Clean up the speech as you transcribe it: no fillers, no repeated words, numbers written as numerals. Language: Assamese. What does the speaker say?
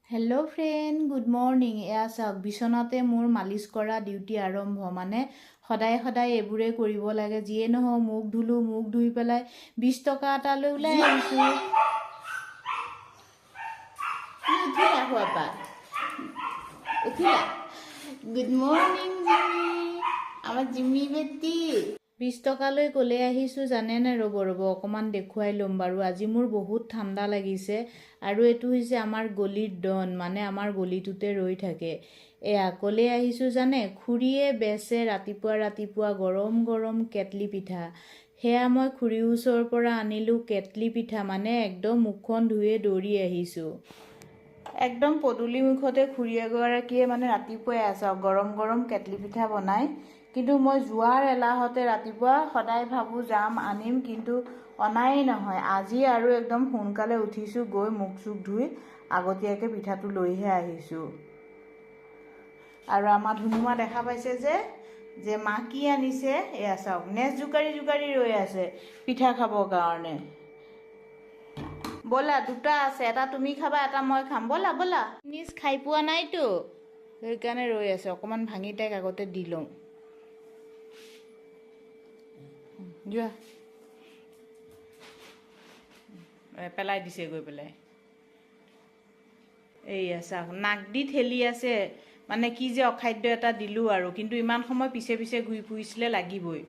Hello' friend, good morning. এয়া চাওক, বিচনাতে মোৰ মালিচ কৰা ডিউটি আৰম্ভ। মানে সদায় সদায় এইবোৰে কৰিব লাগে। যিয়ে নহওক, মুখ ধুলোঁ, মুখ ধুই পেলাই 20 টকা এটালৈ ওলাই আহিছোঁ। উঠিলা শুৱাপা? উঠিলা? গুড মৰ্ণিং জিমি, আমাৰ জিমি বেটি। 20 টকালৈ ক'লে আহিছোঁ জানেনে? ৰ'ব অকণমান দেখুৱাই ল'ম বাৰু। আজি মোৰ বহুত ঠাণ্ডা লাগিছে আৰু এইটো হৈছে আমাৰ গলিৰ ডন, মানে আমাৰ গলিটোতে ৰৈ থাকে। এয়া ক'লে আহিছোঁ জানে? খুৰীয়ে বেচে ৰাতিপুৱা গৰম গৰম কেটলি পিঠা। সেয়া মই খুৰীৰ ওচৰৰ পৰা আনিলোঁ কেটলি পিঠা, মানে একদম মুখখন ধুয়ে দৌৰি আহিছোঁ। একদম পদূলি মুখতে খুৰী এগৰাকীয়ে মানে ৰাতিপুৱাই আছে গৰম গৰম কেটলি পিঠা বনায়। কিন্তু মই যোৱাৰ এলাহতে ৰাতিপুৱা সদায় ভাবোঁ যাম আনিম, কিন্তু অনাই নহয়। আজি আৰু একদম সোনকালে উঠিছোঁ, গৈ মুখ চুখ ধুই আগতীয়াকৈ পিঠাটো লৈহে আহিছোঁ। আৰু আমাৰ ধুনুমা দেখা পাইছে যে মা কি আনিছে। এয়া চাওক, নেচ জোকাৰি ৰৈ আছে পিঠা খাবৰ কাৰণে। ব'লা, দুটা আছে, এটা তুমি খাবা, এটা মই খাম। ব'লা নিজ খাই পোৱা নাইতো, সেইকাৰণে ৰৈ আছে। অকণমান ভাঙি তাইক আগতে দি লওঁ। যোৱা, পেলাই দিছে গৈ পেলাই। এইয়া চাওক, নাক দি ঠেলি আছে। মানে কি যে অখাদ্য এটা দিলোঁ আৰু, কিন্তু ইমান সময় পিছে ঘূৰি ফুৰিছিলে, লাগিবই।